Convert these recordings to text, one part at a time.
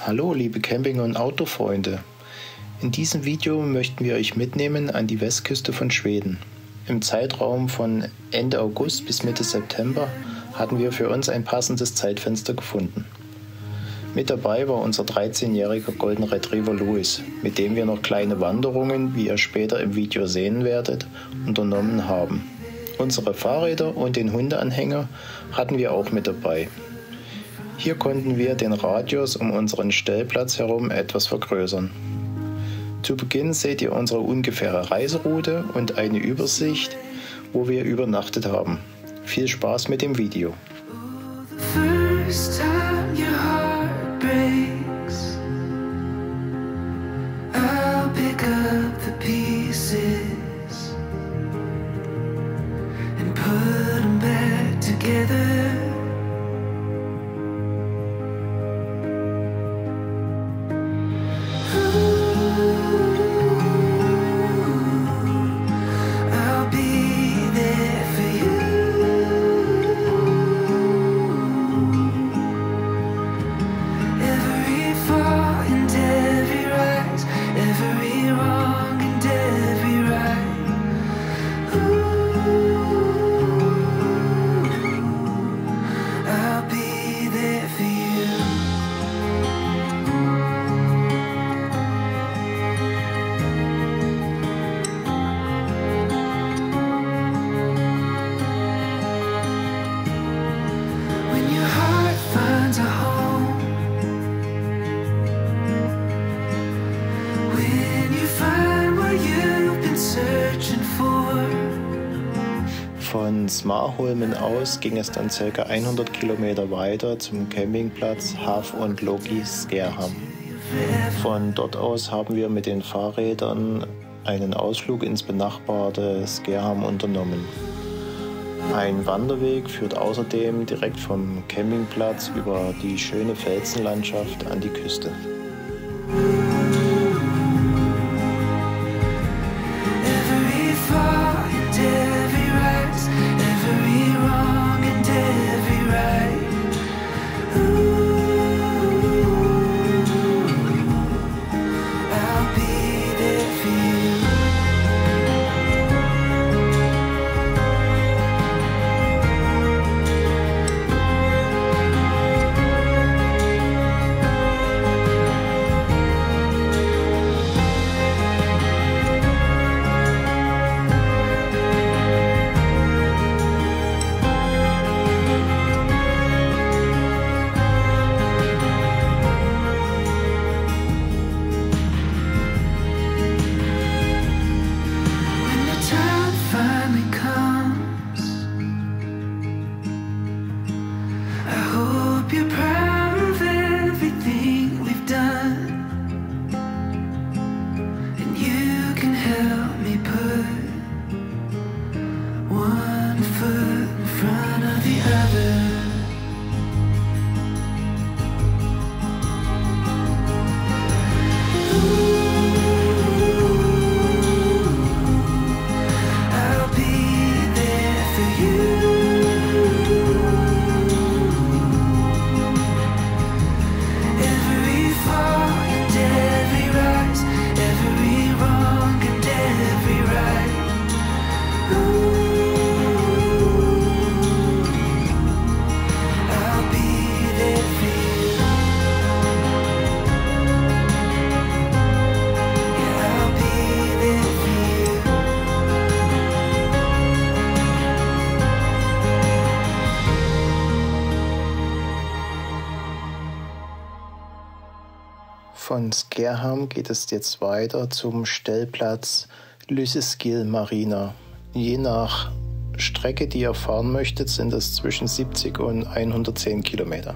Hallo liebe Camping- und Outdoor-Freunde. In diesem Video möchten wir euch mitnehmen an die Westküste von Schweden. Im Zeitraum von Ende August bis Mitte September hatten wir für uns ein passendes Zeitfenster gefunden. Mit dabei war unser 13-jähriger Goldenretriever Louis, mit dem wir noch kleine Wanderungen, wie ihr später im Video sehen werdet, unternommen haben. Unsere Fahrräder und den Hundeanhänger hatten wir auch mit dabei. Hier konnten wir den Radius um unseren Stellplatz herum etwas vergrößern. Zu Beginn seht ihr unsere ungefähre Reiseroute und eine Übersicht, wo wir übernachtet haben. Viel Spaß mit dem Video. Von Smögen aus ging es dann ca. 100 Kilometer weiter zum Campingplatz Hav und Logi Skärhamn. Von dort aus haben wir mit den Fahrrädern einen Ausflug ins benachbarte Skärhamn unternommen. Ein Wanderweg führt außerdem direkt vom Campingplatz über die schöne Felsenlandschaft an die Küste. Von Skärhamn geht es jetzt weiter zum Stellplatz Lysekil Marina. Je nach Strecke, die ihr fahren möchtet, sind es zwischen 70 und 110 Kilometer.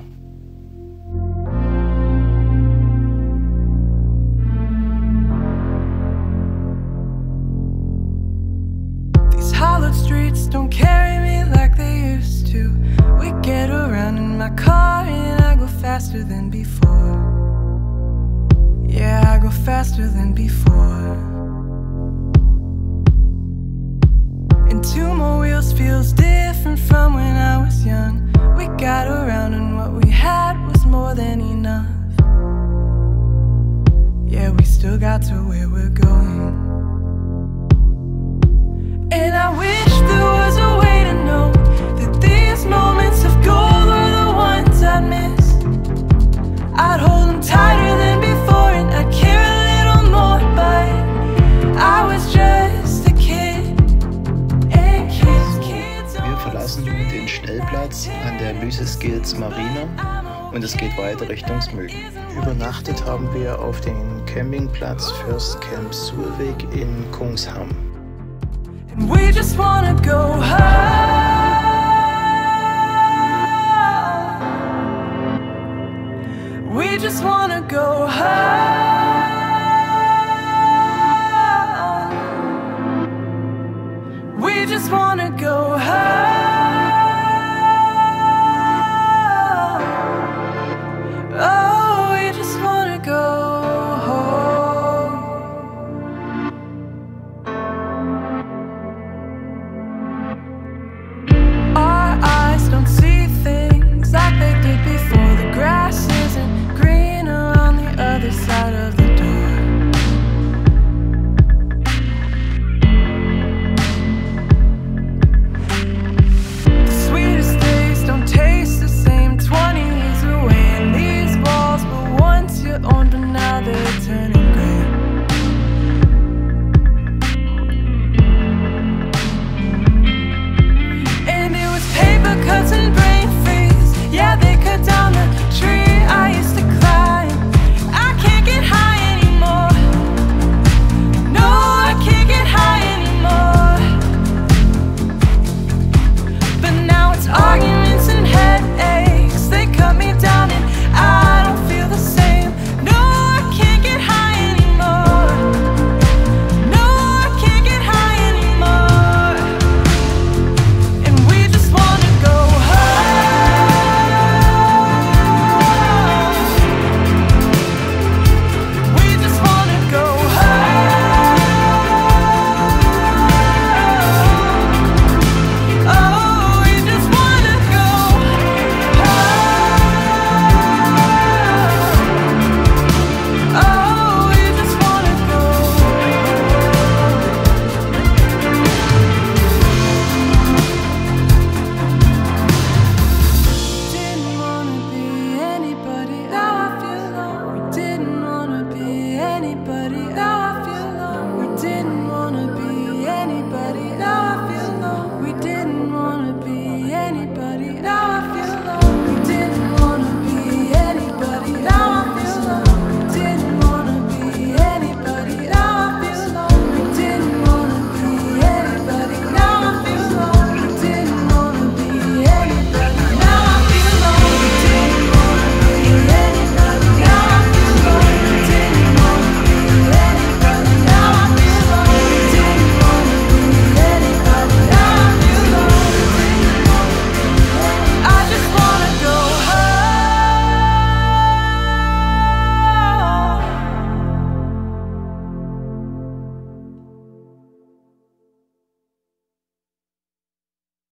These hollowed streets don't carry me like they used to. We get around in my car and I go faster than before. Yeah, I go faster than before. And two more wheels feels different from when I was young. We got around and what we had was more than enough. got to where we're going. And I wish there was a way to know that these moments of gold were the ones I'd miss. I'd hold them tighter than before and I'd care a little more, but I was just a kid. And kids Wir verlassen nun den Stellplatz an der Lysekil Marina und es geht weiter Richtung Smögen. Übernachtet haben wir auf dem Campingplatz First Camp Sulvik in Skärhamn. We just wanna go home. We just wanna go home. We just wanna